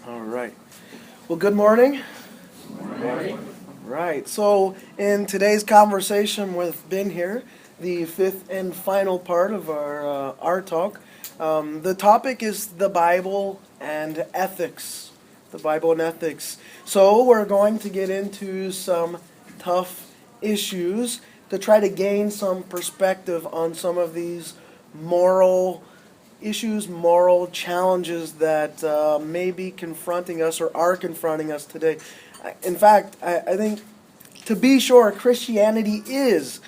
All right. Well, good morning. Good morning. Right. So, in today's conversation with Ben here, the fifth and final part of our talk, the topic is the Bible and ethics. The Bible and ethics. So, we're going to get into some tough issues to try to gain some perspective on some of these moral issues, moral challenges that may be confronting us or are confronting us today. In fact, I think to be sure, Christianity is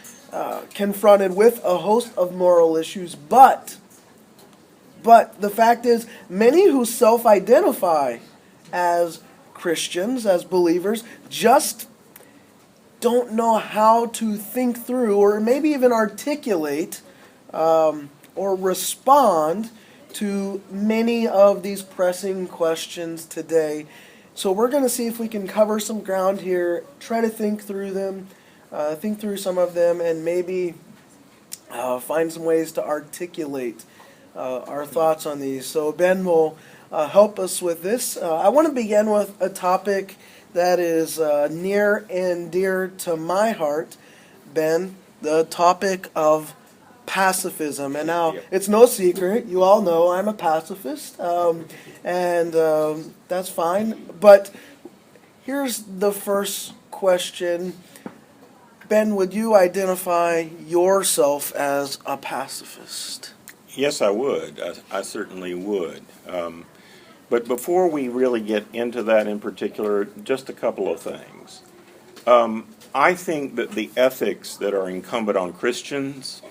confronted with a host of moral issues, but the fact is, many who self-identify as Christians, as believers, just don't know how to think through or maybe even articulate or respond to many of these pressing questions today. So we're going to see if we can cover some ground here, try to think through them, think through some of them, and maybe find some ways to articulate our thoughts on these. So Ben will help us with this. I want to begin with a topic that is near and dear to my heart, Ben, the topic of pacifism. And now, it's no secret, you all know I'm a pacifist, and that's fine. But here's the first question. Ben, would you identify yourself as a pacifist? Yes, I would. I certainly would. But before we really get into that in particular, just a couple of things. I think that the ethics that are incumbent on Christians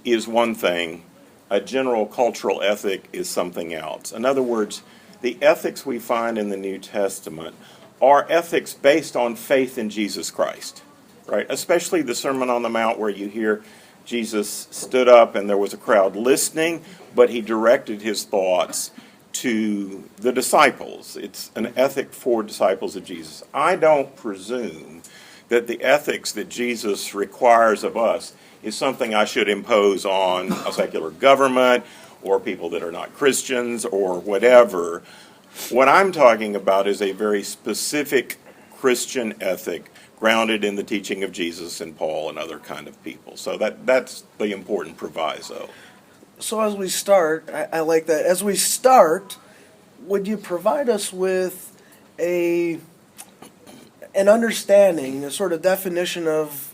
is one thing. A general cultural ethic is something else. In other words, the ethics we find in the New Testament are ethics based on faith in Jesus Christ, right? Especially the Sermon on the Mount, where you hear Jesus stood up and there was a crowd listening, but he directed his thoughts to the disciples. It's an ethic for disciples of Jesus. I don't presume that the ethics that Jesus requires of us is something I should impose on a secular government or people that are not Christians or whatever. What I'm talking about is a very specific Christian ethic grounded in the teaching of Jesus and Paul and other kind of people. So that's the important proviso. So as we start, I like that. As we start, would you provide us with an understanding, a sort of definition of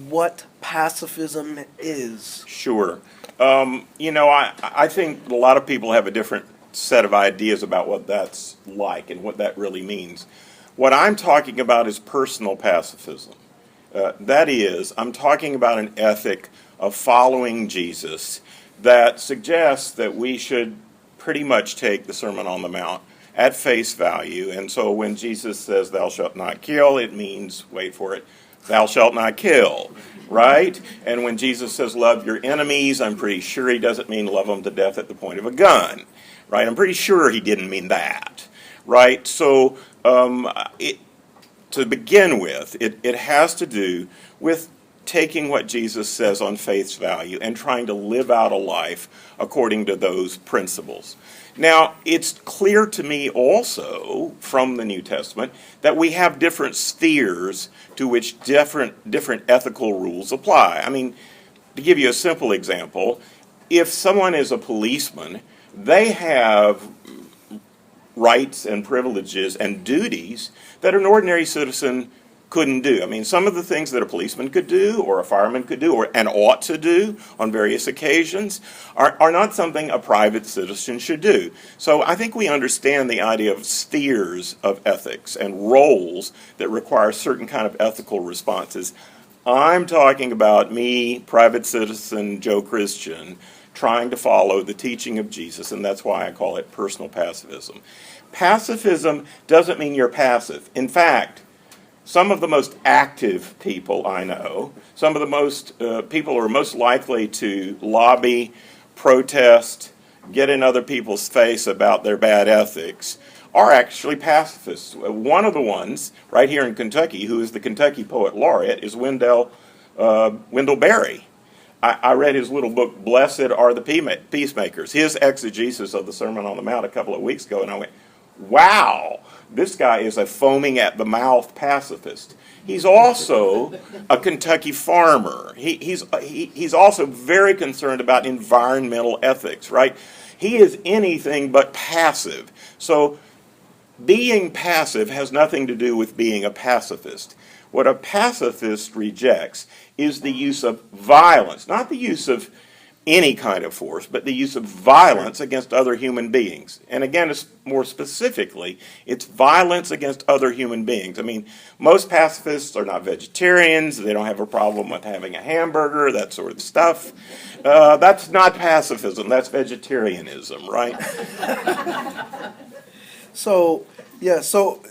what pacifism is? Sure. I think a lot of people have a different set of ideas about what that's like and what that really means. What I'm talking about is personal pacifism. That is, I'm talking about an ethic of following Jesus that suggests that we should pretty much take the Sermon on the Mount at face value. And so when Jesus says, "Thou shalt not kill," it means, wait for it, "Thou shalt not kill," right? And when Jesus says, "Love your enemies," I'm pretty sure he doesn't mean love them to death at the point of a gun, right? I'm pretty sure he didn't mean that, right? So to begin with, it has to do with taking what Jesus says on face value and trying to live out a life according to those principles. Now, it's clear to me also from the New Testament that we have different spheres to which different ethical rules apply. I mean, to give you a simple example, if someone is a policeman, they have rights and privileges and duties that an ordinary citizen couldn't do. I mean, some of the things that a policeman could do or a fireman could do and ought to do on various occasions are not something a private citizen should do. So I think we understand the idea of spheres of ethics and roles that require certain kind of ethical responses. I'm talking about me, private citizen Joe Christian, trying to follow the teaching of Jesus, and that's why I call it personal pacifism. Pacifism doesn't mean you're passive. In fact, some of the most active people I know, some of the most people who are most likely to lobby, protest, get in other people's face about their bad ethics, are actually pacifists. One of the ones, right here in Kentucky, who is the Kentucky Poet Laureate, is Wendell Berry. I read his little book, Blessed Are the Peacemakers, his exegesis of the Sermon on the Mount a couple of weeks ago, and I went, wow, this guy is a foaming at the mouth pacifist. He's also a Kentucky farmer. He's also very concerned about environmental ethics, right? He is anything but passive. So being passive has nothing to do with being a pacifist. What a pacifist rejects is the use of violence, not the use of any kind of force, but the use of violence against other human beings. And again, more specifically, it's violence against other human beings. I mean, most pacifists are not vegetarians. They don't have a problem with having a hamburger, that sort of stuff. That's not pacifism. That's vegetarianism, right? So, yeah, so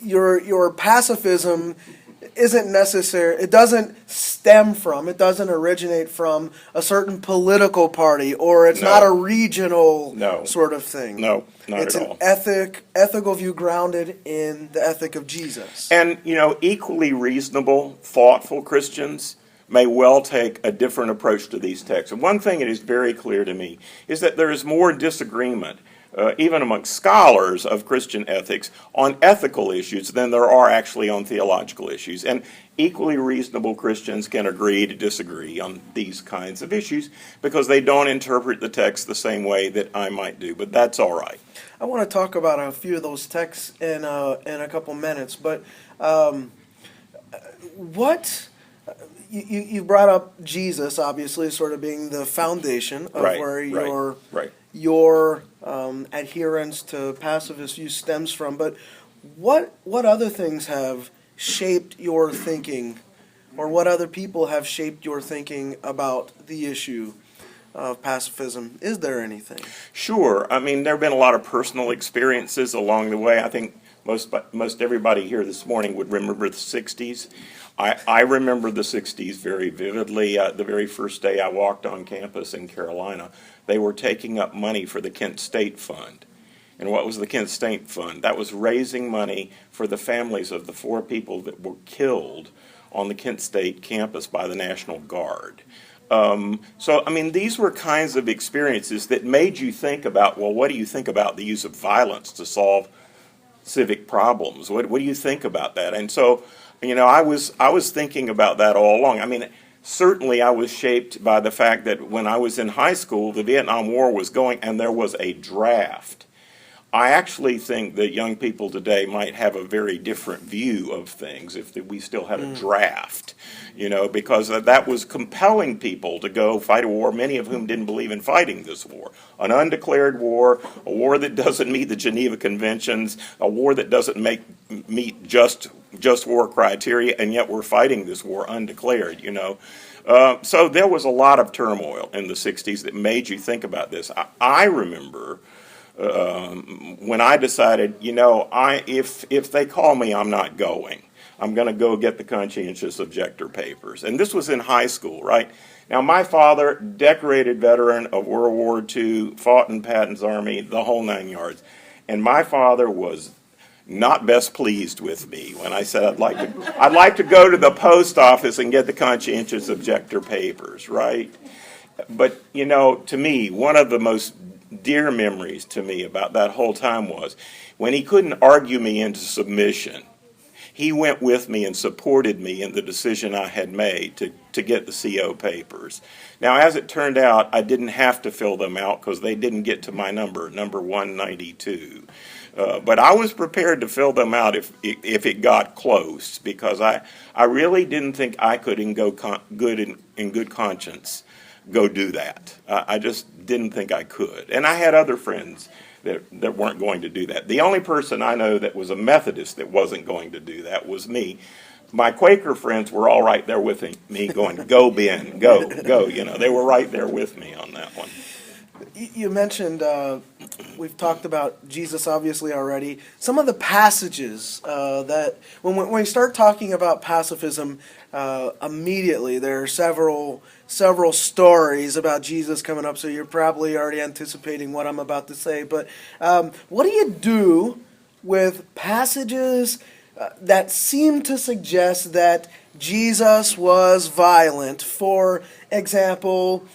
your pacifism isn't necessary. It doesn't stem from, it doesn't originate from a certain political party, or it's not a regional sort of thing. No, not it's at all. It's an ethical view grounded in the ethic of Jesus. And, equally reasonable, thoughtful Christians may well take a different approach to these texts. And one thing that is very clear to me is that there is more disagreement even amongst scholars of Christian ethics, on ethical issues than there are actually on theological issues. And equally reasonable Christians can agree to disagree on these kinds of issues because they don't interpret the text the same way that I might do, but that's all right. I want to talk about a few of those texts in a couple minutes, but you brought up Jesus, obviously, sort of being the foundation of where your adherence to pacifist view stems from. But what other things have shaped your thinking, or what other people have shaped your thinking about the issue of pacifism? Is there anything? Sure. I mean, there have been a lot of personal experiences along the way. I think most everybody here this morning would remember the 60s. I remember the 60s very vividly. The very first day I walked on campus in Carolina, they were taking up money for the Kent State Fund. And what was the Kent State Fund? That was raising money for the families of the 4 people that were killed on the Kent State campus by the National Guard. So, I mean, these were kinds of experiences that made you think about, well, what do you think about the use of violence to solve civic problems? What do you think about that? And so, I was thinking about that all along. I mean, certainly I was shaped by the fact that when I was in high school, the Vietnam War was going and there was a draft. I actually think that young people today might have a very different view of things if we still had a draft, because that was compelling people to go fight a war, many of whom didn't believe in fighting this war. An undeclared war, a war that doesn't meet the Geneva Conventions, a war that doesn't meet just war criteria, and yet we're fighting this war undeclared, So there was a lot of turmoil in the 60s that made you think about this. I remember when I decided, if they call me, I'm not going. I'm going to go get the conscientious objector papers. And this was in high school, right? Now, my father, decorated veteran of World War II, fought in Patton's Army, the whole 9 yards. And my father was not best pleased with me when I said I'd like to go to the post office and get the conscientious objector papers, right? But, to me, one of the most dear memories to me about that whole time was when he couldn't argue me into submission, he went with me and supported me in the decision I had made to get the CO papers. Now, as it turned out, I didn't have to fill them out because they didn't get to my number 192. But I was prepared to fill them out if it got close, because I really didn't think I could in good conscience go do that. I just didn't think I could. And I had other friends that weren't going to do that. The only person I know that was a Methodist that wasn't going to do that was me. My Quaker friends were all right there with me going, go Ben, go. They were right there with me on that one. You mentioned, we've talked about Jesus obviously already. Some of the passages that, when we start talking about pacifism, immediately there are several stories about Jesus coming up, so you're probably already anticipating what I'm about to say. But what do you do with passages that seem to suggest that Jesus was violent. For example,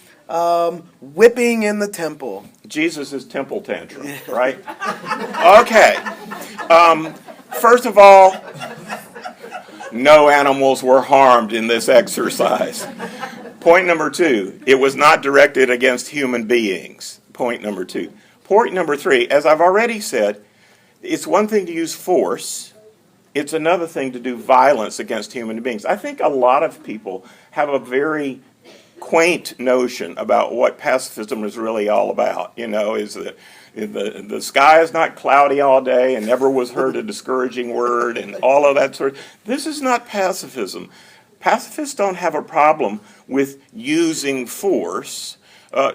whipping in the temple. Jesus' temple tantrum, right? Okay. First of all, no animals were harmed in this exercise. Point number two, it was not directed against human beings. Point number two. Point number three, as I've already said, it's one thing to use force. It's another thing to do violence against human beings. I think a lot of people have a very quaint notion about what pacifism is really all about. You know, is that the sky is not cloudy all day and never was heard a discouraging word and all of that sort of. This is not pacifism. Pacifists don't have a problem with using force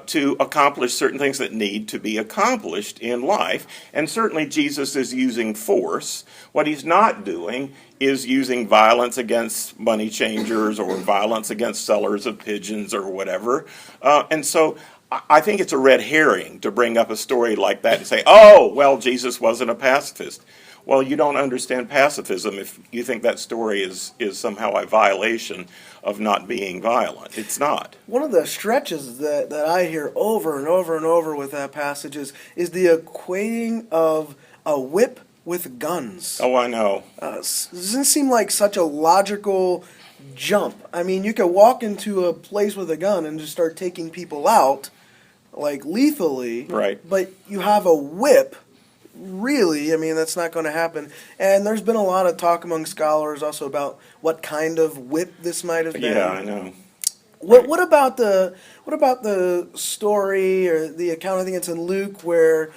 to accomplish certain things that need to be accomplished in life. And certainly Jesus is using force. What he's not doing is using violence against money changers or violence against sellers of pigeons or whatever. And so I think it's a red herring to bring up a story like that and say, oh, well, Jesus wasn't a pacifist. Well, you don't understand pacifism if you think that story is somehow a violation of not being violent. It's not. One of the stretches that I hear over and over and over with that passage is the equating of a whip with guns. Oh, I know. Doesn't seem like such a logical jump. I mean, you could walk into a place with a gun and just start taking people out, like lethally. Right. But you have a whip. Really, I mean, that's not going to happen. And there's been a lot of talk among scholars also about what kind of whip this might have been. Yeah, I know. What about the story or the account? I think it's in Luke where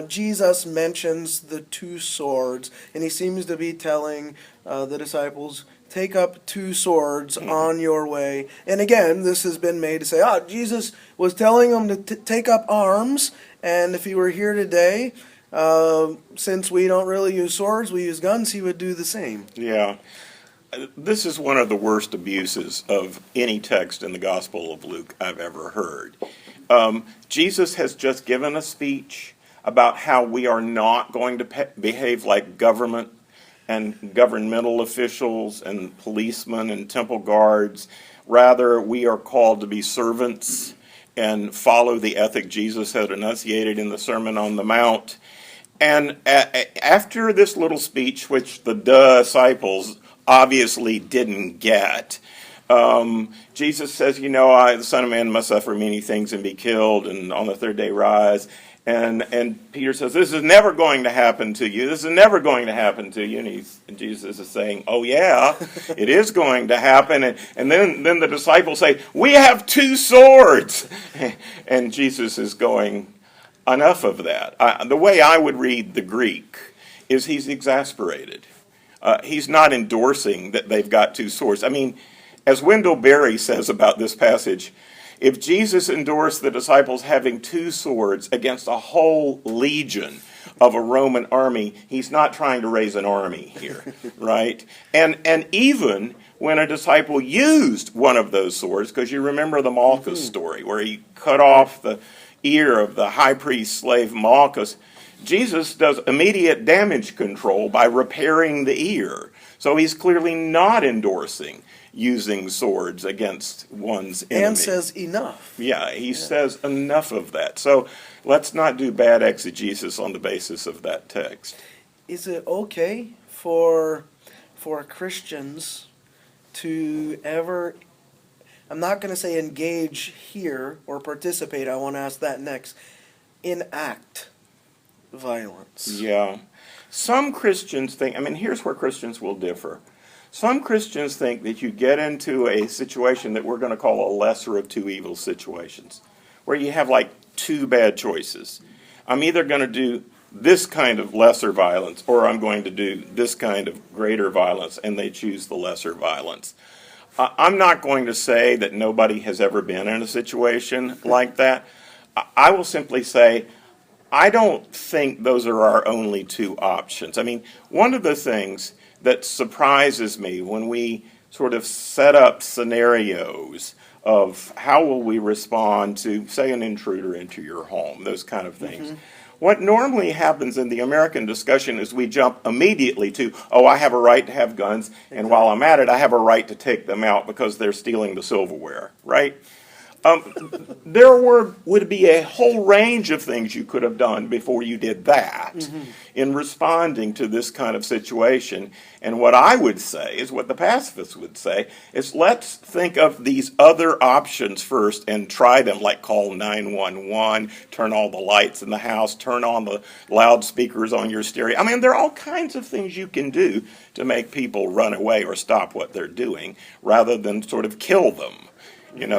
Jesus mentions the two swords, and he seems to be telling the disciples, take up two swords on your way. And again, this has been made to say, Jesus was telling them to take up arms, and if he were here today, since we don't really use swords, we use guns, he would do the same. Yeah. This is one of the worst abuses of any text in the Gospel of Luke I've ever heard. Jesus has just given a speech about how we are not going to behave like government and governmental officials and policemen and temple guards. Rather, we are called to be servants and follow the ethic Jesus had enunciated in the Sermon on the Mount. And after this little speech, which the disciples obviously didn't get, Jesus says, the Son of Man must suffer many things and be killed, and on the third day rise. And Peter says, this is never going to happen to you. This is never going to happen to you. And Jesus is saying, oh yeah, it is going to happen. And then the disciples say, we have two swords. And Jesus is going, enough of that. The way I would read the Greek is he's exasperated. He's not endorsing that they've got two swords. I mean, as Wendell Berry says about this passage, if Jesus endorsed the disciples having two swords against a whole legion of a Roman army, he's not trying to raise an army here, right? And even when a disciple used one of those swords, because you remember the Malchus story where he cut off the ear of the high priest slave Malchus, Jesus does immediate damage control by repairing the ear. So he's clearly not endorsing using swords against one's enemy. And says enough. Yeah, he says enough of that. So let's not do bad exegesis on the basis of that text. Is it okay for Christians to ever, I'm not going to say engage here or participate, I want to ask that next, enact violence? Yeah. Some Christians think, here's where Christians will differ. Some Christians think that you get into a situation that we're going to call a lesser of two evil situations, where you have like two bad choices. I'm either going to do this kind of lesser violence, or I'm going to do this kind of greater violence, and they choose the lesser violence. I'm not going to say that nobody has ever been in a situation like that. I will simply say, I don't think those are our only two options. One of the things that surprises me when we sort of set up scenarios of how will we respond to, say, an intruder into your home, those kind of things. What normally happens in the American discussion is we jump immediately to, oh, I have a right to have guns, and while I'm at it, I have a right to take them out because they're stealing the silverware, right? There would be a whole range of things you could have done before you did that in responding to this kind of situation. And what I would say is what the pacifists would say is let's think of these other options first and try them, like call 911, turn all the lights in the house, turn on the loudspeakers on your stereo. I mean, there are all kinds of things you can do to make people run away or stop what they're doing rather than sort of kill them.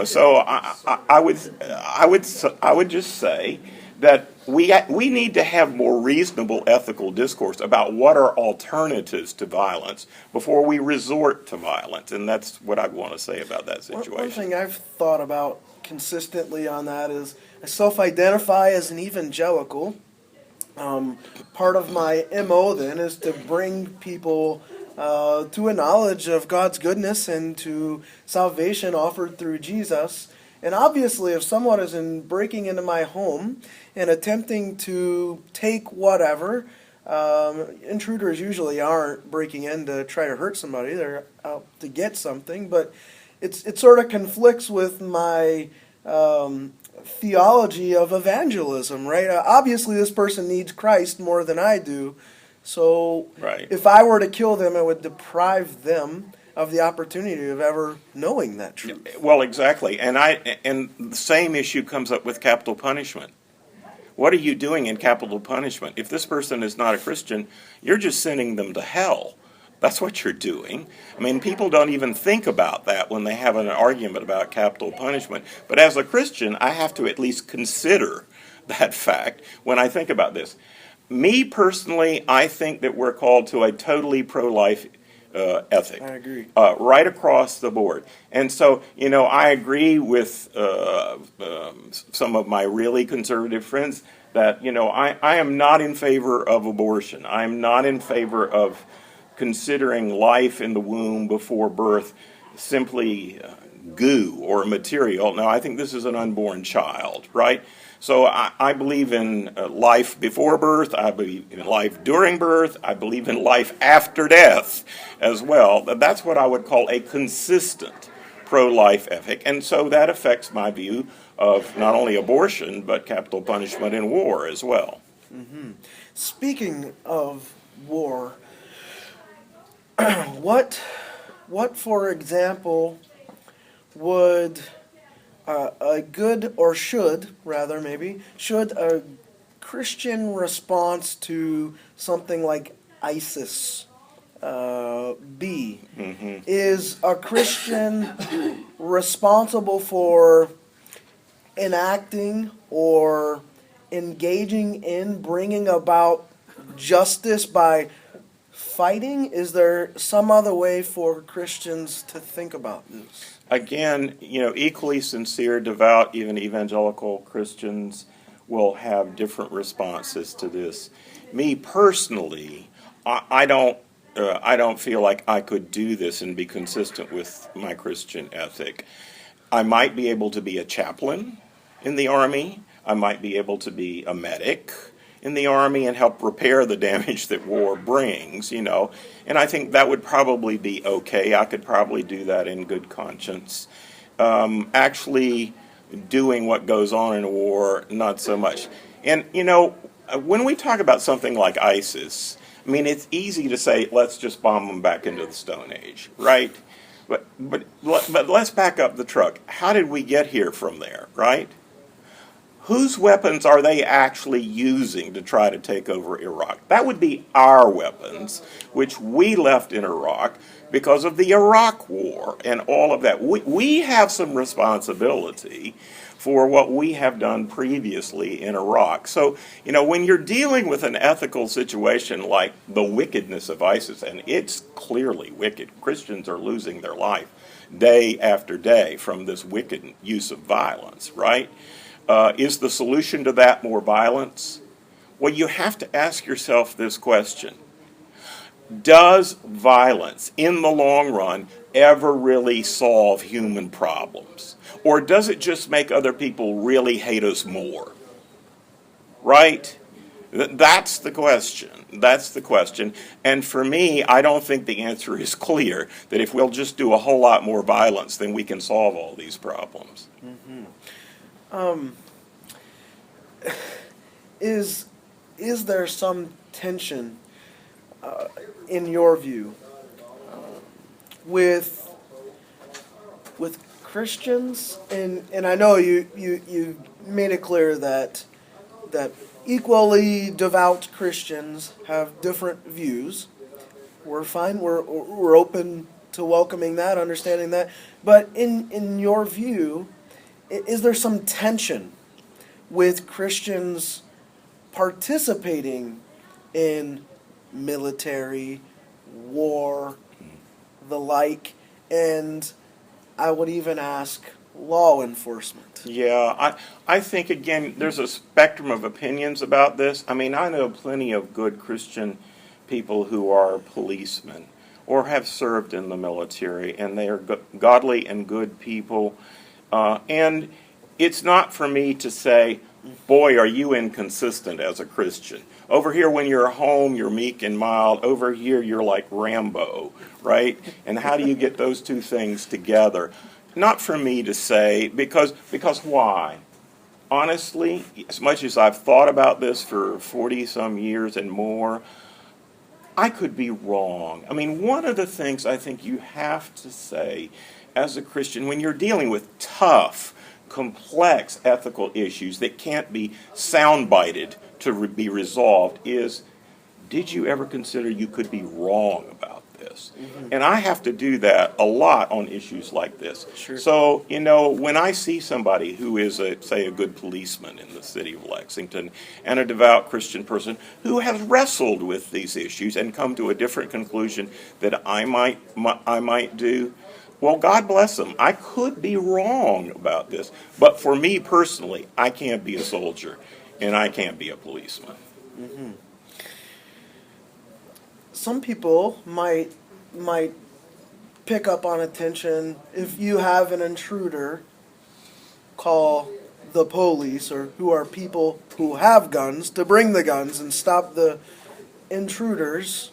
So I would just say that we need to have more reasonable ethical discourse about what are alternatives to violence before we resort to violence, and that's what I want to say about that situation. One thing I've thought about consistently on that is I self-identify as an evangelical. Part of my MO then is to bring people to a knowledge of God's goodness and to salvation offered through Jesus. And obviously, if someone is breaking into my home and attempting to take whatever, intruders usually aren't breaking in to try to hurt somebody. They're out to get something. But it sort of conflicts with my theology of evangelism, right? Obviously, this person needs Christ more than I do. So if I were to kill them, it would deprive them of the opportunity of ever knowing that truth. Well, exactly. And the same issue comes up with capital punishment. What are you doing in capital punishment? If this person is not a Christian, you're just sending them to hell. That's what you're doing. I mean, people don't even think about that when they have an argument about capital punishment. But as a Christian, I have to at least consider that fact when I think about this. Me personally, I think that we're called to a totally pro-life ethic. I agree. Right across the board. And so, I agree with some of my really conservative friends that, I am not in favor of abortion. I'm not in favor of considering life in the womb before birth simply goo or material. No, I think this is an unborn child, right? So I believe in life before birth, I believe in life during birth, I believe in life after death as well. That's what I would call a consistent pro-life ethic. And so that affects my view of not only abortion, but capital punishment in war as well. Mm-hmm. Speaking of war, what, for example, would a Christian response to something like ISIS be? Mm-hmm. Is a Christian responsible for enacting or engaging in bringing about justice by fighting? Is there some other way for Christians to think about this? Again, equally sincere, devout, even evangelical Christians will have different responses to this. Me personally, I don't feel like I could do this and be consistent with my Christian ethic. I might be able to be a chaplain in the Army. I might be able to be a medic in the Army and help repair the damage that war brings, and I think that would probably be okay. I could probably do that in good conscience. Actually doing what goes on in a war, not so much. And, when we talk about something like ISIS, I mean, it's easy to say, let's just bomb them back into the Stone Age, right? But let's back up the truck. How did we get here from there, right? Whose weapons are they actually using to try to take over Iraq? That would be our weapons, which we left in Iraq because of the Iraq War and all of that. We have some responsibility for what we have done previously in Iraq. So, when you're dealing with an ethical situation like the wickedness of ISIS, and it's clearly wicked, Christians are losing their life day after day from this wicked use of violence, right? Is the solution to that more violence? Well, you have to ask yourself this question. Does violence, in the long run, ever really solve human problems? Or does it just make other people really hate us more? Right? That's the question. That's the question. And for me, I don't think the answer is clear, that if we'll just do a whole lot more violence, then we can solve all these problems. Is there some tension, in your view, with Christians? And I know you made it clear that equally devout Christians have different views. We're fine. We're open to welcoming that, understanding that. But in your view, is there some tension with Christians participating in military, war, the like, and I would even ask law enforcement? Yeah, I think, again, there's a spectrum of opinions about this. I mean, I know plenty of good Christian people who are policemen or have served in the military, and they are godly and good people. And it's not for me to say, boy, are you inconsistent as a Christian. Over here, when you're home, you're meek and mild. Over here, you're like Rambo, right? And how do you get those two things together? Not for me to say, because why? Honestly, as much as I've thought about this for 40-some years and more, I could be wrong. I mean, one of the things I think you have to say as a Christian, when you're dealing with tough, complex ethical issues that can't be soundbited to be resolved, is, did you ever consider you could be wrong about this? Mm-hmm. And I have to do that a lot on issues like this. Sure. So, when I see somebody who is, say, a good policeman in the city of Lexington and a devout Christian person who has wrestled with these issues and come to a different conclusion that I might do, well, God bless them. I could be wrong about this. But for me personally, I can't be a soldier and I can't be a policeman. Mm-hmm. Some people might pick up on attention if you have an intruder call the police, or who are people who have guns, to bring the guns and stop the intruders.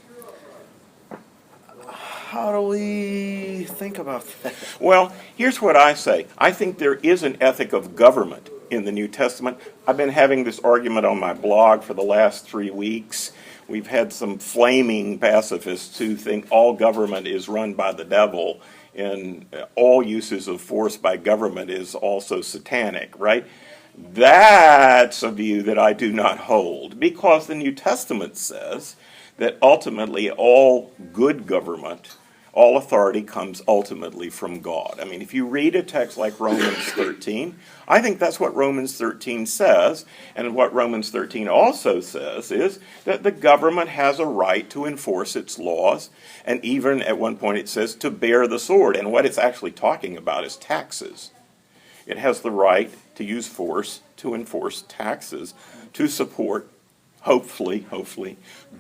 How do we think about that? Well, here's what I say. I think there is an ethic of government in the New Testament. I've been having this argument on my blog for the last 3 weeks. We've had some flaming pacifists who think all government is run by the devil and all uses of force by government is also satanic, right? That's a view that I do not hold, because the New Testament says that ultimately all good government, all authority comes ultimately from God. I mean, if you read a text like Romans 13, I think that's what Romans 13 says. And what Romans 13 also says is that the government has a right to enforce its laws. And even at one point it says to bear the sword. And what it's actually talking about is taxes. It has the right to use force to enforce taxes to support, hopefully,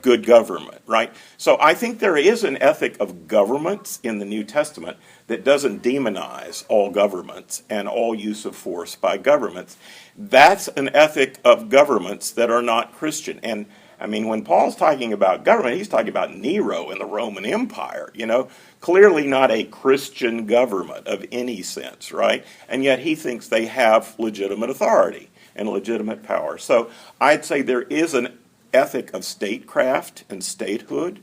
good government, right? So I think there is an ethic of governments in the New Testament that doesn't demonize all governments and all use of force by governments. That's an ethic of governments that are not Christian. And I mean, when Paul's talking about government, he's talking about Nero and the Roman Empire, clearly not a Christian government of any sense, right? And yet he thinks they have legitimate authority and legitimate power. So I'd say there is an ethic of statecraft and statehood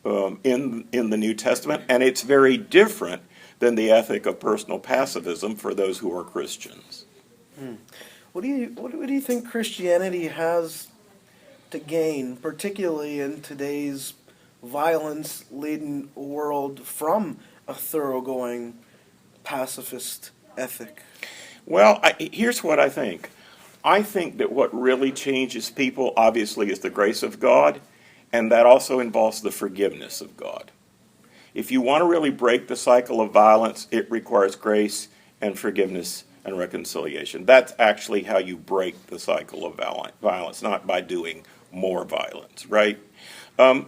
in the New Testament, and it's very different than the ethic of personal pacifism for those who are Christians. What do you think Christianity has to gain, particularly in today's violence-laden world, from a thoroughgoing pacifist ethic? Well, here's what I think. I think that what really changes people, obviously, is the grace of God, and that also involves the forgiveness of God. If you want to really break the cycle of violence, it requires grace and forgiveness and reconciliation. That's actually how you break the cycle of violence, not by doing more violence, right? And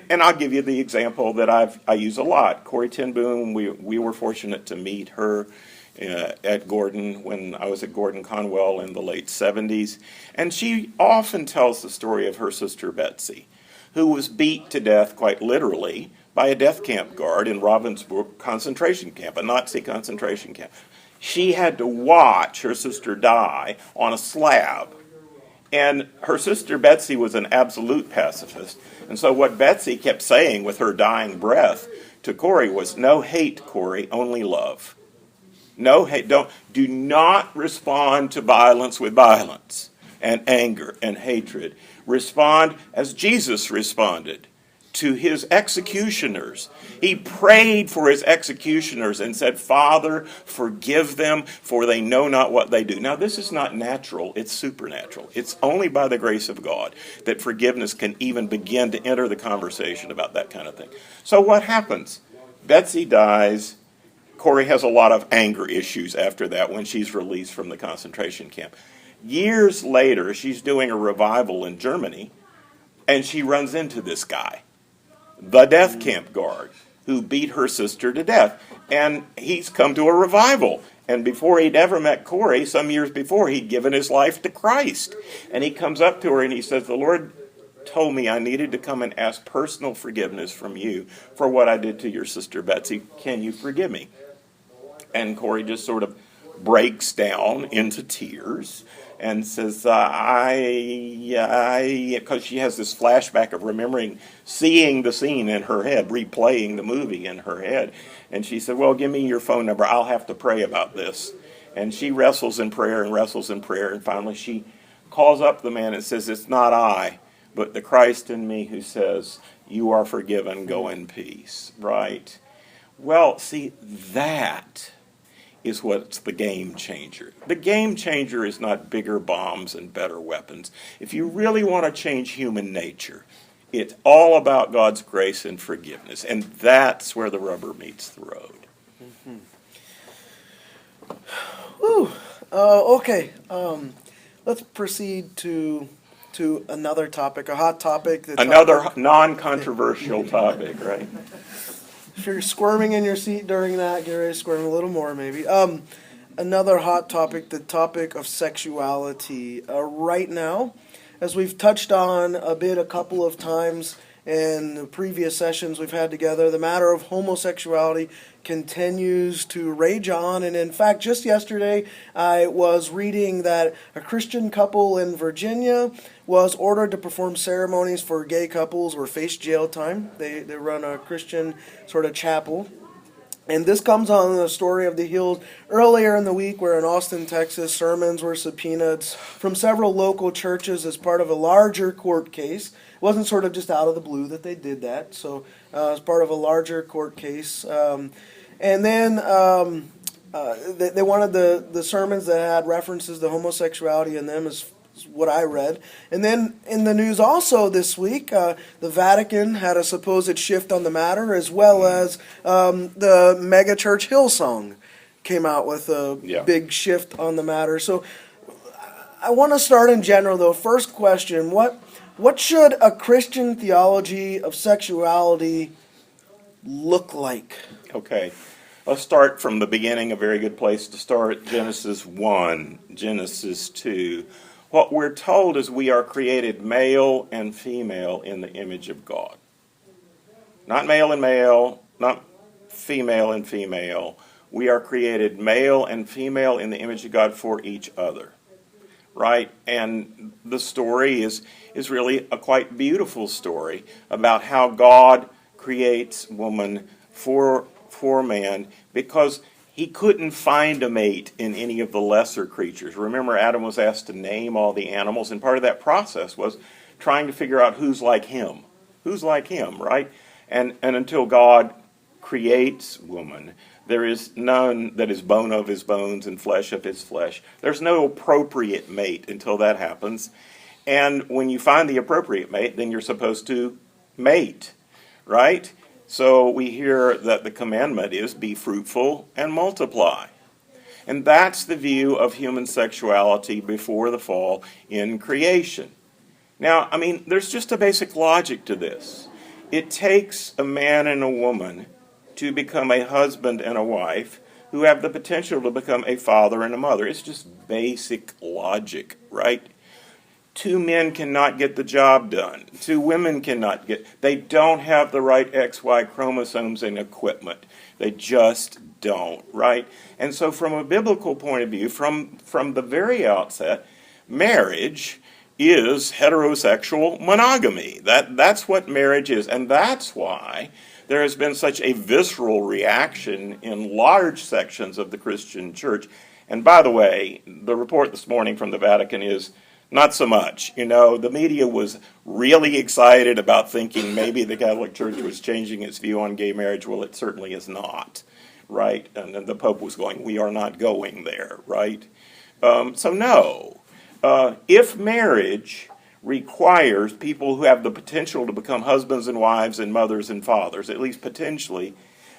I'll give you the example that I use a lot. Corrie ten Boom, we were fortunate to meet her at Gordon when I was at Gordon Conwell in the late 70s. And she often tells the story of her sister Betsy, who was beat to death quite literally by a death camp guard in Ravensbrück concentration camp, a Nazi concentration camp. She had to watch her sister die on a slab. And her sister Betsy was an absolute pacifist. And so what Betsy kept saying with her dying breath to Corey was, no hate, Corey, only love. No hate. Do not respond to violence with violence and anger and hatred. Respond as Jesus responded to his executioners. He prayed for his executioners and said, Father, forgive them, for they know not what they do. Now, this is not natural, it's supernatural. It's only by the grace of God that forgiveness can even begin to enter the conversation about that kind of thing. So what happens? Betsy dies. Corey has a lot of anger issues after that when she's released from the concentration camp. Years later, she's doing a revival in Germany, and she runs into this guy, the death camp guard, who beat her sister to death. And he's come to a revival. And before he'd ever met Corey, some years before, he'd given his life to Christ. And he comes up to her and he says, the Lord told me I needed to come and ask personal forgiveness from you for what I did to your sister Betsy. Can you forgive me? And Corey just sort of breaks down into tears and says, because she has this flashback of remembering seeing the scene in her head, replaying the movie in her head. And she said, well, give me your phone number. I'll have to pray about this. And she wrestles in prayer, and finally she calls up the man and says, it's not I, but the Christ in me who says, you are forgiven, go in peace, right? Well, see, that is what's the game changer. The game changer is not bigger bombs and better weapons. If you really want to change human nature, it's all about God's grace and forgiveness, and that's where the rubber meets the road. Okay. Let's proceed to another topic, a hot topic. Another non-controversial topic, right? If you're squirming in your seat during that, get ready to squirm a little more, maybe. Another hot topic, the topic of sexuality. Right now, as we've touched on a couple of times in the previous sessions we've had together, the matter of homosexuality continues to rage on. And in fact, just yesterday, I was reading that a Christian couple in Virginia was ordered to perform ceremonies for gay couples or face jail time. They run a Christian sort of chapel. And this comes on the story of the heels earlier in the week where in Austin, Texas, sermons were subpoenaed from several local churches as part of a larger court case. It wasn't sort of just out of the blue that they did that. So as part of a larger court case. And then they wanted the sermons that had references to homosexuality in them as what I read. And then in the news also this week, the Vatican had a supposed shift on the matter, as well as the megachurch Hillsong came out with a big shift on the matter. So I want to start in general, though. First question, what should a Christian theology of sexuality look like? Okay. Let's start from the beginning, a very good place to start. Genesis 1, Genesis 2. What we're told is we are created male and female in the image of God. Not male and male, not female and female. We are created male and female in the image of God for each other. Right? And the story is really a quite beautiful story about how God creates woman for man, because he couldn't find a mate in any of the lesser creatures. Remember, Adam was asked to name all the animals, and part of that process was trying to figure out who's like him. Who's like him, right? And until God creates woman, there is none that is bone of his bones and flesh of his flesh. There's no appropriate mate until that happens. And when you find the appropriate mate, then you're supposed to mate, right? So we hear that the commandment is be fruitful and multiply. And that's the view of human sexuality before the fall in creation. Now, I mean, there's just a basic logic to this. It takes a man and a woman to become a husband and a wife who have the potential to become a father and a mother. It's just basic logic, right? Two men cannot get the job done. Two women cannot they don't have the right XY chromosomes and equipment. They just don't, right? And so from a biblical point of view, from the very outset, marriage is heterosexual monogamy. That's what marriage is. And that's why there has been such a visceral reaction in large sections of the Christian church. And by the way, the report this morning from the Vatican is not so much. You know, the media was really excited about thinking maybe the Catholic Church was changing its view on gay marriage. Well, it certainly is not, right? And then the Pope was going, we are not going there, right? So no. If marriage requires people who have the potential to become husbands and wives and mothers and fathers, at least potentially,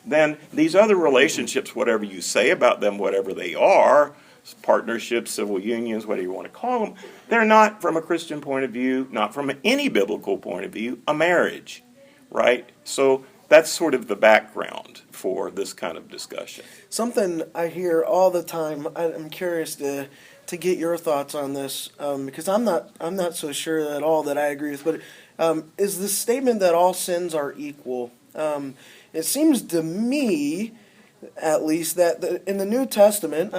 then these other relationships, whatever you say about them, whatever they are, partnerships, civil unions, whatever you want to call them, they're not, from a Christian point of view, not from any biblical point of view, a marriage, right? So that's sort of the background for this kind of discussion. Something I hear all the time, I'm curious to get your thoughts on this, because I'm not so sure at all that I agree with, but is the statement that all sins are equal. It seems to me, at least, that in the New Testament,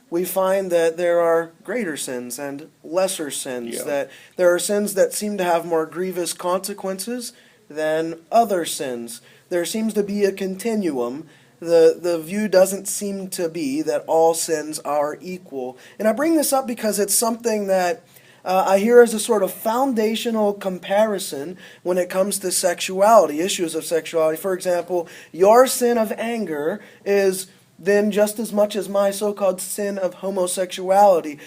we find that there are greater sins and lesser sins, Yeah. that there are sins that seem to have more grievous consequences than other sins. There seems to be a continuum. The view doesn't seem to be that all sins are equal. And I bring this up because it's something that I hear as a sort of foundational comparison when it comes to sexuality, issues of sexuality. For example, your sin of anger is then just as much as my so-called sin of homosexuality.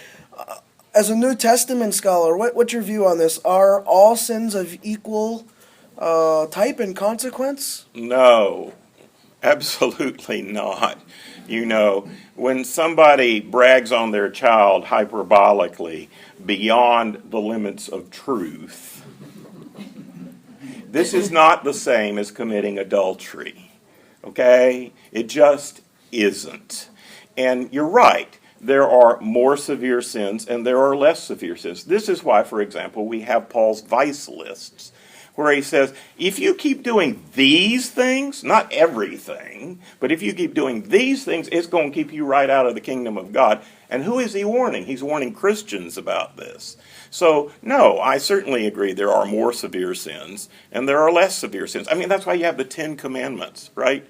As a New Testament scholar, what's your view on this? Are all sins of equal type and consequence? No, absolutely not. You know, when somebody brags on their child hyperbolically beyond the limits of truth, this is not the same as committing adultery, okay? It just isn't. And you're right, there are more severe sins and there are less severe sins. This is why, for example, we have Paul's vice lists, where he says, if you keep doing these things, not everything, but if you keep doing these things, it's going to keep you right out of the kingdom of God. And who is he warning? He's warning Christians about this. So, no, I certainly agree there are more severe sins and there are less severe sins. I mean, that's why you have the 10 Commandments, right?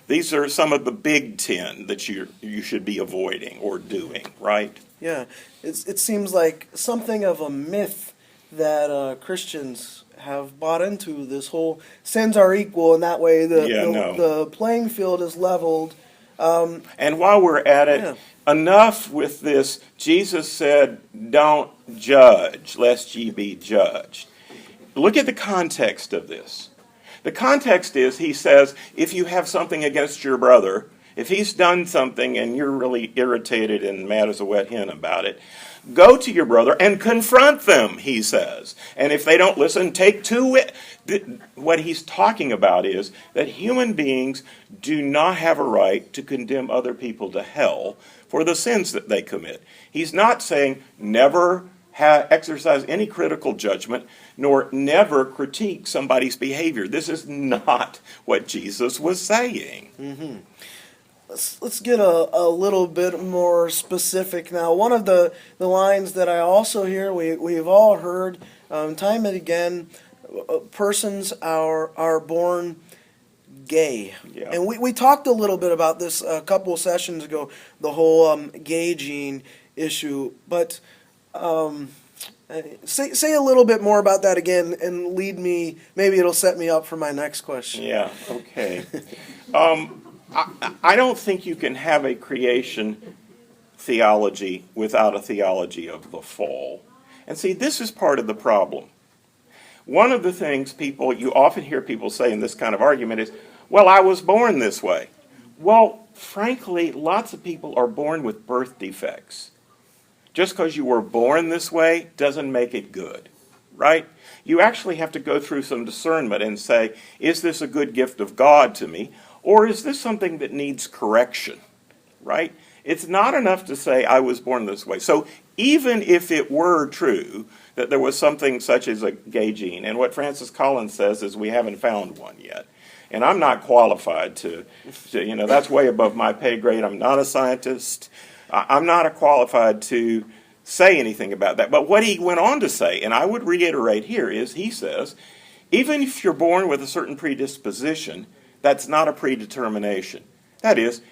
These are some of the big 10 that you should be avoiding or doing, right? Yeah, it seems like something of a myth that Christians have bought into, this whole sins are equal, and that way the playing field is leveled. And while we're at it, enough with this. Jesus said, don't judge, lest ye be judged. Look at the context of this. The context is, he says, if you have something against your brother, if he's done something and you're really irritated and mad as a wet hen about it, go to your brother and confront them, he says. And if they don't listen, take two. What he's talking about is that human beings do not have a right to condemn other people to hell for the sins that they commit. He's not saying never exercise any critical judgment, nor never critique somebody's behavior. This is not what Jesus was saying. Mm-hmm. Let's get a little bit more specific now. One of the lines that I also hear, we've all heard time and again, persons are born gay. Yeah. And we talked a little bit about this a couple of sessions ago, the whole gay gene issue. But say a little bit more about that again and lead me, maybe it'll set me up for my next question. Yeah, okay. I don't think you can have a creation theology without a theology of the fall. And see, this is part of the problem. One of the things you often hear people say in this kind of argument is, well, I was born this way. Well, frankly, lots of people are born with birth defects. Just because you were born this way doesn't make it good, right? You actually have to go through some discernment and say, is this a good gift of God to me? Or is this something that needs correction? right? It's not enough to say, I was born this way. So even if it were true that there was something such as a gay gene, and what Francis Collins says is we haven't found one yet. And I'm not qualified to that's way above my pay grade. I'm not a scientist. I'm not qualified to say anything about that. But what he went on to say, and I would reiterate here, is he says, even if you're born with a certain predisposition, that's not a predetermination. That is,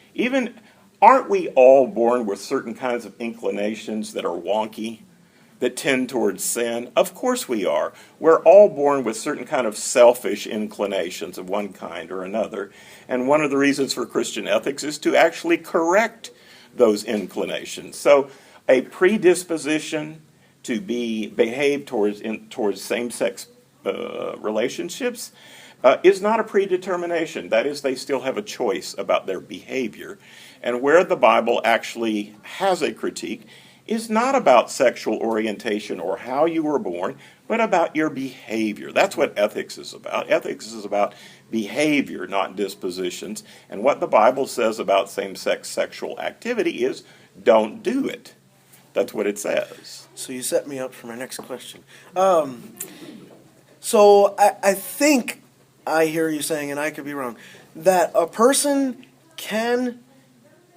aren't we all born with certain kinds of inclinations that are wonky, that tend towards sin? Of course we are. We're all born with certain kind of selfish inclinations of one kind or another. And one of the reasons for Christian ethics is to actually correct those inclinations. So a predisposition to behave towards same-sex relationships is not a predetermination. That is, they still have a choice about their behavior. And where the Bible actually has a critique is not about sexual orientation or how you were born, but about your behavior. That's what ethics is about. Ethics is about behavior, not dispositions. And what the Bible says about same-sex sexual activity is, don't do it. That's what it says. So you set me up for my next question. So I think I hear you saying, and I could be wrong, that a person can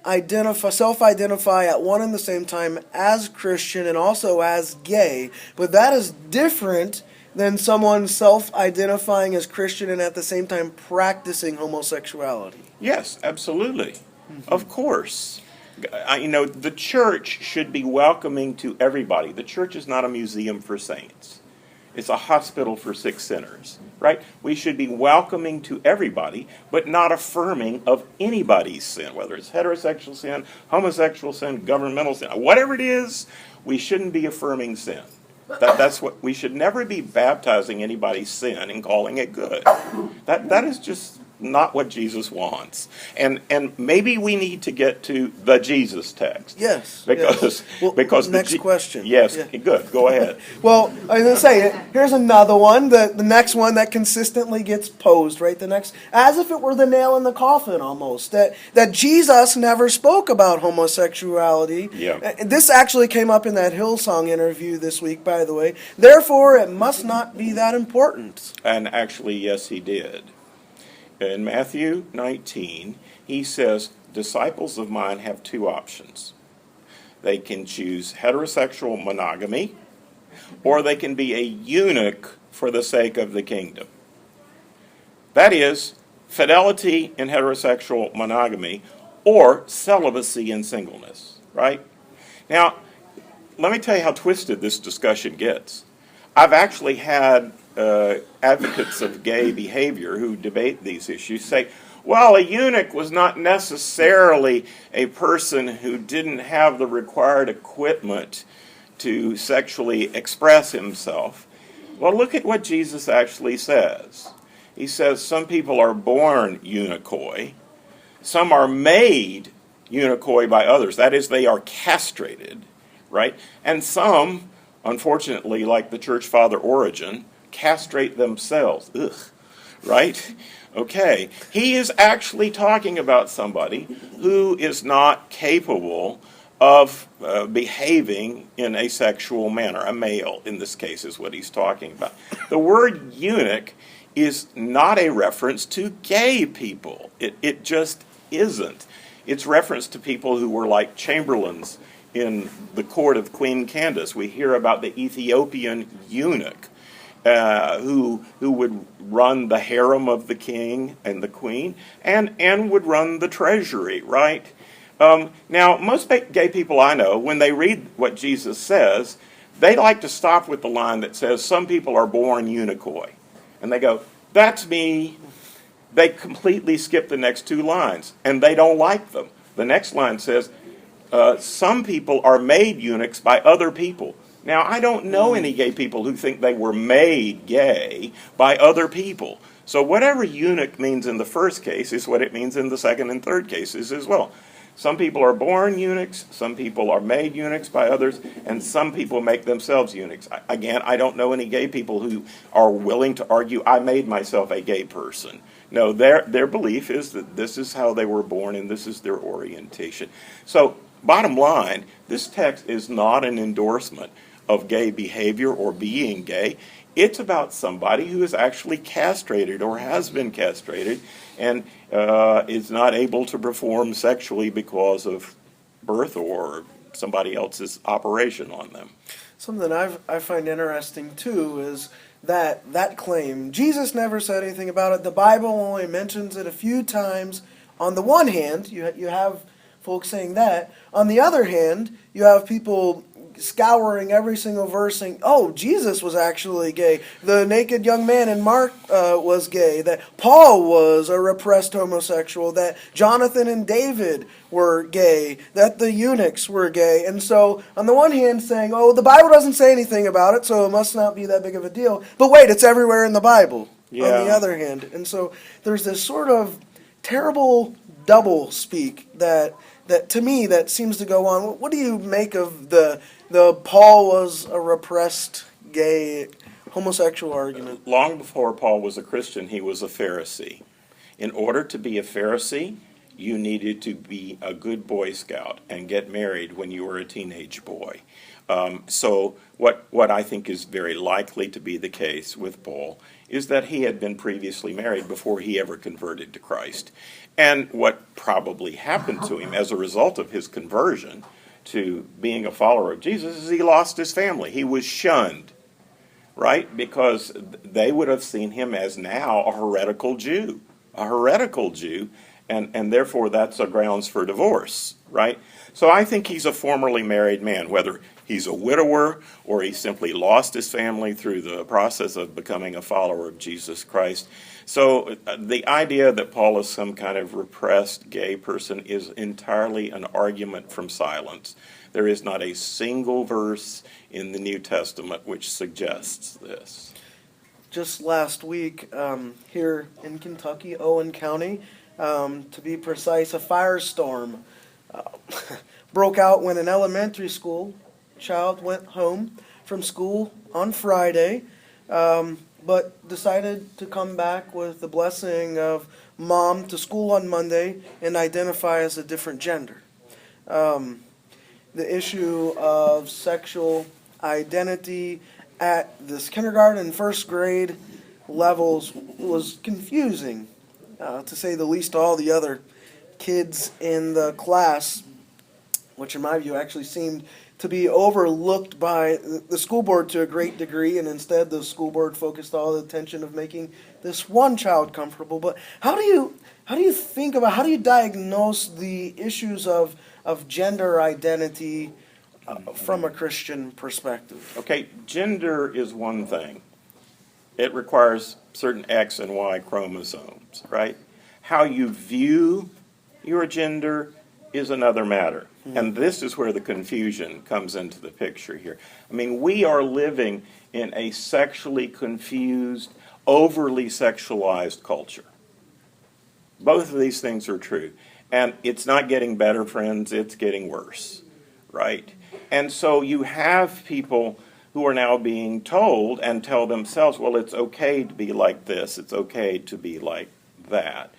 self-identify at one and the same time as Christian and also as gay, but that is different than someone self-identifying as Christian and at the same time practicing homosexuality. Yes, absolutely. Mm-hmm. Of course. The church should be welcoming to everybody. The church is not a museum for saints. It's a hospital for sick sinners, right? We should be welcoming to everybody, but not affirming of anybody's sin, whether it's heterosexual sin, homosexual sin, governmental sin, whatever it is, we shouldn't be affirming sin. That's what we should never be baptizing anybody's sin and calling it good. That is just not what Jesus wants. And maybe we need to get to the Jesus text. Yes. Because next question. Yes, yeah. Good. Go ahead. Well, I was going to say, here's another one, the next one that consistently gets posed, right? As if it were the nail in the coffin almost, that Jesus never spoke about homosexuality. Yeah. This actually came up in that Hillsong interview this week, by the way. Therefore, it must not be that important. And actually, yes, he did. In Matthew 19, he says, disciples of mine have two options. They can choose heterosexual monogamy, or they can be a eunuch for the sake of the kingdom. That is, fidelity in heterosexual monogamy, or celibacy in singleness, right? Now, let me tell you how twisted this discussion gets. I've actually had advocates of gay behavior who debate these issues say, well, a eunuch was not necessarily a person who didn't have the required equipment to sexually express himself. Well, look at what Jesus actually says. He says some people are born eunuchoi, some are made eunuchoi by others. That is, they are castrated, right? And some, unfortunately, like the church father Origen, castrate themselves. Ugh. Right? Okay. He is actually talking about somebody who is not capable of behaving in a sexual manner. A male, in this case, is what he's talking about. The word eunuch is not a reference to gay people. It just isn't. It's reference to people who were like chamberlains in the court of Queen Candace. We hear about the Ethiopian eunuch who would run the harem of the king and the queen and would run the treasury, right? Now, most gay people I know, when they read what Jesus says, they like to stop with the line that says, some people are born eunuchoi. And they go, that's me. They completely skip the next two lines, and they don't like them. The next line says, some people are made eunuchs by other people. Now, I don't know any gay people who think they were made gay by other people. So whatever eunuch means in the first case is what it means in the second and third cases as well. Some people are born eunuchs, some people are made eunuchs by others, and some people make themselves eunuchs. Again, I don't know any gay people who are willing to argue, I made myself a gay person. No, their belief is that this is how they were born and this is their orientation. So, bottom line, this text is not an endorsement of gay behavior or being gay. It's about somebody who is actually castrated or has been castrated and is not able to perform sexually because of birth or somebody else's operation on them. Something I find interesting, too, is that claim. Jesus never said anything about it. The Bible only mentions it a few times. On the one hand, you have folks saying that. On the other hand, you have people scouring every single verse saying, oh, Jesus was actually gay. The naked young man in Mark was gay. That Paul was a repressed homosexual. That Jonathan and David were gay. That the eunuchs were gay. And so, on the one hand, saying, oh, the Bible doesn't say anything about it, so it must not be that big of a deal. But wait, it's everywhere in the Bible, on the other hand. And so, there's this sort of terrible double speak that to me, that seems to go on. What do you make of the Paul was a repressed gay homosexual argument? Long before Paul was a Christian, he was a Pharisee. In order to be a Pharisee, you needed to be a good Boy Scout and get married when you were a teenage boy. So what I think is very likely to be the case with Paul is that he had been previously married before he ever converted to Christ. And what probably happened to him as a result of his conversion to being a follower of Jesus is he lost his family. He was shunned, right? Because they would have seen him as now a heretical Jew, and therefore that's a grounds for divorce, right? So I think he's a formerly married man, whether he's a widower or he simply lost his family through the process of becoming a follower of Jesus Christ. So the idea that Paul is some kind of repressed gay person is entirely an argument from silence. There is not a single verse in the New Testament which suggests this. Just last week, here in Kentucky, Owen County, to be precise, a firestorm broke out when an elementary school child went home from school on Friday, but decided to come back with the blessing of mom to school on Monday and identify as a different gender. The issue of sexual identity at this kindergarten and first grade levels was confusing, to say the least, to all the other kids in the class, which in my view actually seemed to be overlooked by the school board to a great degree, and instead the school board focused all the attention of making this one child comfortable. But how do you think about, how do you diagnose the issues of gender identity from a Christian perspective? Okay, gender is one thing. It requires certain X and Y chromosomes, right? How you view your gender is another matter. And this is where the confusion comes into the picture here. I mean, we are living in a sexually confused, overly sexualized culture. Both of these things are true. And it's not getting better, friends, it's getting worse, right? And so you have people who are now being told and tell themselves, well, it's okay to be like this, it's okay to be like that.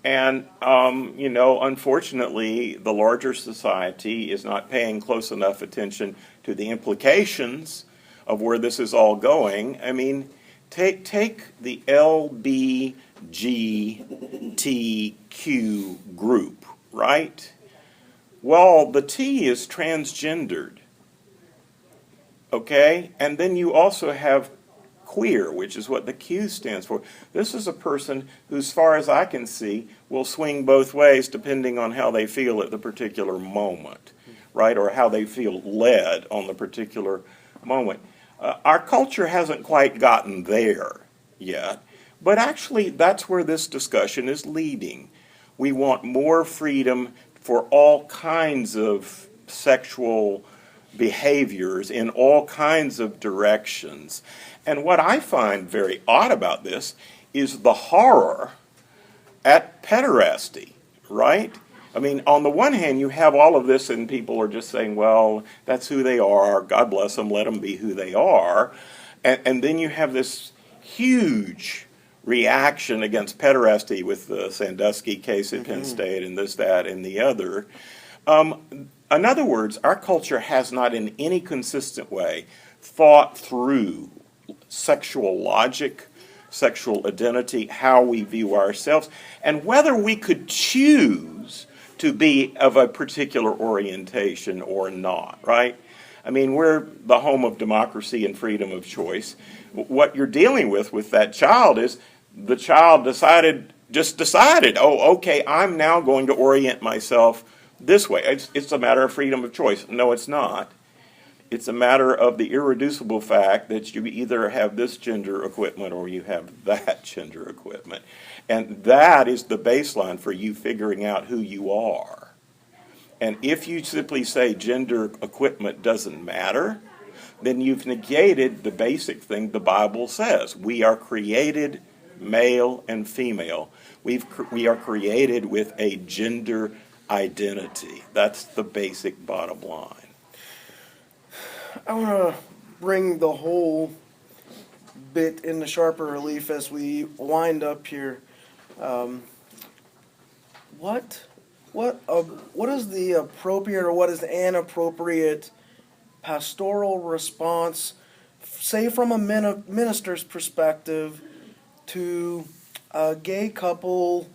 And, unfortunately, the larger society is not paying close enough attention to the implications of where this is all going. I mean, take the LBGTQ group, right? Well, the T is transgendered, okay? And then you also have queer, which is what the Q stands for. This is a person who, as far as I can see, will swing both ways depending on how they feel at the particular moment, right? Or how they feel led on the particular moment. Our culture hasn't quite gotten there yet, but actually that's where this discussion is leading. We want more freedom for all kinds of sexual behaviors in all kinds of directions. And what I find very odd about this is the horror at pederasty, right? I mean, on the one hand, you have all of this, and people are just saying, well, that's who they are. God bless them. Let them be who they are. And then you have this huge reaction against pederasty with the Sandusky case at Penn State and this, that, and the other. In other words, our culture has not in any consistent way thought through sexual logic, sexual identity, how we view ourselves, and whether we could choose to be of a particular orientation or not, right? I mean, we're the home of democracy and freedom of choice. What you're dealing with that child is the child decided, oh, okay, I'm now going to orient myself this way. It's a matter of freedom of choice. No, it's not. It's a matter of the irreducible fact that you either have this gender equipment or you have that gender equipment. And that is the baseline for you figuring out who you are. And if you simply say gender equipment doesn't matter, then you've negated the basic thing the Bible says. We are created male and female. We are created with a gender identity. That's the basic bottom line. I want to bring the whole bit into sharper relief as we wind up here. What is the appropriate or what is an appropriate pastoral response, say from a minister's perspective, to a gay couple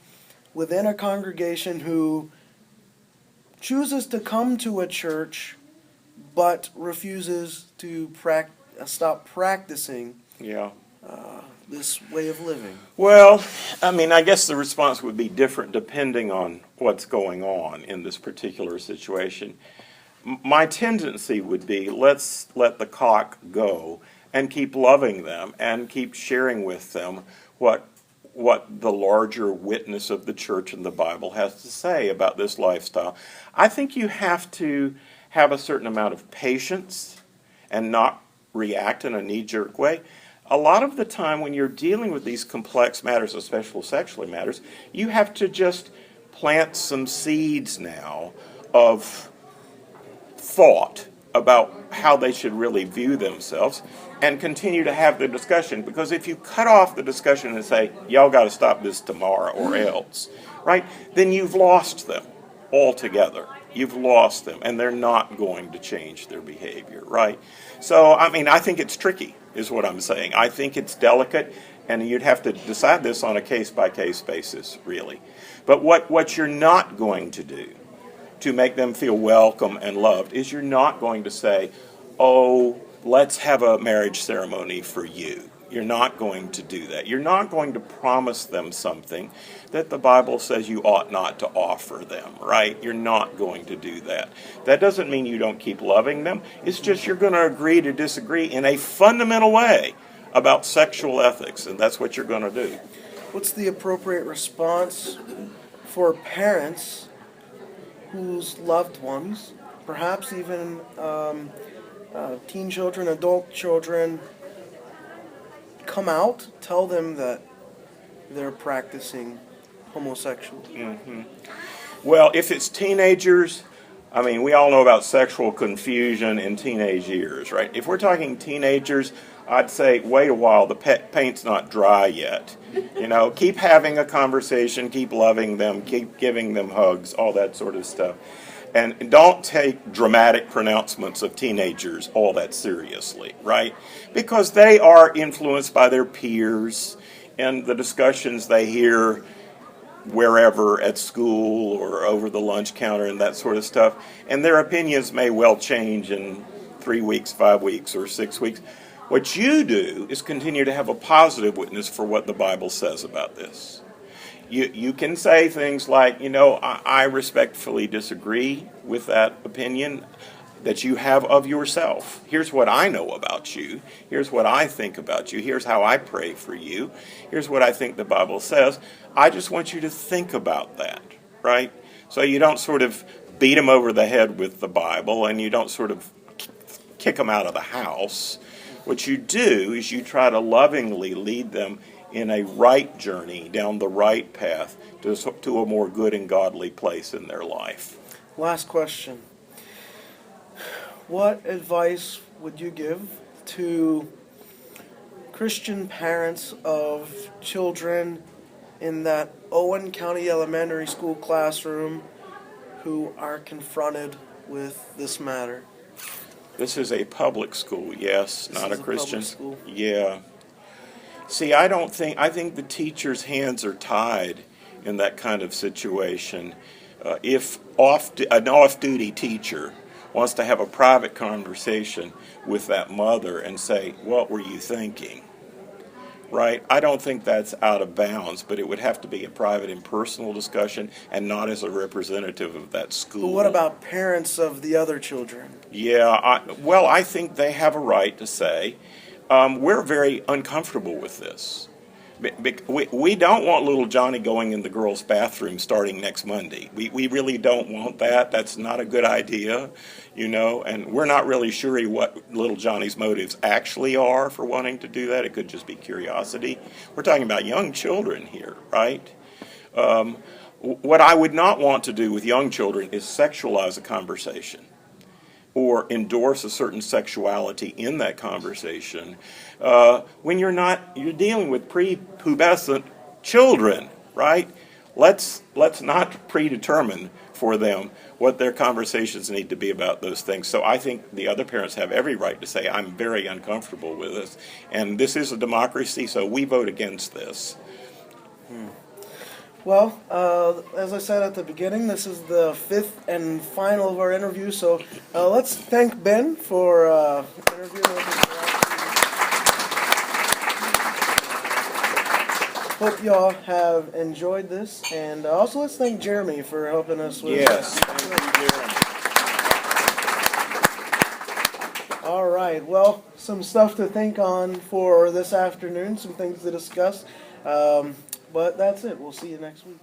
within a congregation who chooses to come to a church but refuses to stop practicing this way of living? Well, I mean, I guess the response would be different depending on what's going on in this particular situation. My tendency would be, let's let the cock go and keep loving them and keep sharing with them what the larger witness of the church and the Bible has to say about this lifestyle. I think you have to have a certain amount of patience and not react in a knee-jerk way. A lot of the time when you're dealing with these complex matters, especially sexual matters, you have to just plant some seeds now of thought about how they should really view themselves and continue to have the discussion. Because if you cut off the discussion and say, y'all got to stop this tomorrow or else, right, then you've lost them altogether. You've lost them, and they're not going to change their behavior, right? So, I mean, I think it's tricky, is what I'm saying. I think it's delicate, and you'd have to decide this on a case-by-case basis, really. But what you're not going to do to make them feel welcome and loved is you're not going to say, oh, let's have a marriage ceremony for you. You're not going to do that. You're not going to promise them something that the Bible says you ought not to offer them, right? You're not going to do that. That doesn't mean you don't keep loving them. It's just you're going to agree to disagree in a fundamental way about sexual ethics, and that's what you're going to do. What's the appropriate response for parents whose loved ones, perhaps even teen children, adult children, come out, tell them that they're practicing homosexuality? Mm-hmm. Well, if it's teenagers, I mean, we all know about sexual confusion in teenage years, right? If we're talking teenagers, I'd say wait a while, the paint's not dry yet. You know, keep having a conversation, keep loving them, keep giving them hugs, all that sort of stuff. And don't take dramatic pronouncements of teenagers all that seriously, right? Because they are influenced by their peers and the discussions they hear wherever at school or over the lunch counter and that sort of stuff. And their opinions may well change in 3 weeks, 5 weeks, or 6 weeks. What you do is continue to have a positive witness for what the Bible says about this. You can say things like, you know, I respectfully disagree with that opinion that you have of yourself. Here's what I know about you. Here's what I think about you. Here's how I pray for you. Here's what I think the Bible says. I just want you to think about that, right? So you don't sort of beat them over the head with the Bible, and you don't sort of kick them out of the house. What you do is you try to lovingly lead them in a right journey, down the right path to a more good and godly place in their life. Last question. What advice would you give to Christian parents of children in that Owen County Elementary School classroom who are confronted with this matter? This is a public school, yes, This not a is Christian. public school. Yeah. See, I think the teacher's hands are tied in that kind of situation. If an off-duty teacher wants to have a private conversation with that mother and say, what were you thinking? Right? I don't think that's out of bounds, but it would have to be a private and personal discussion and not as a representative of that school. But what about parents of the other children? Yeah, I think they have a right to say, we're very uncomfortable with this. We don't want little Johnny going in the girls' bathroom starting next Monday. We really don't want that. That's not a good idea, and we're not really sure what little Johnny's motives actually are for wanting to do that. It could just be curiosity. We're talking about young children here, right? What I would not want to do with young children is sexualize a conversation or endorse a certain sexuality in that conversation when you're dealing with prepubescent children, right? Let's not predetermine for them what their conversations need to be about those things. So I think the other parents have every right to say, I'm very uncomfortable with this, and this is a democracy, so we vote against this. Well, as I said at the beginning, this is the fifth and final of our interview, so let's thank Ben for interviewing with us. Hope y'all have enjoyed this, and also let's thank Jeremy for helping us with Yes, thank you, Jeremy. All right, well, some stuff to think on for this afternoon, some things to discuss. But that's it. We'll see you next week.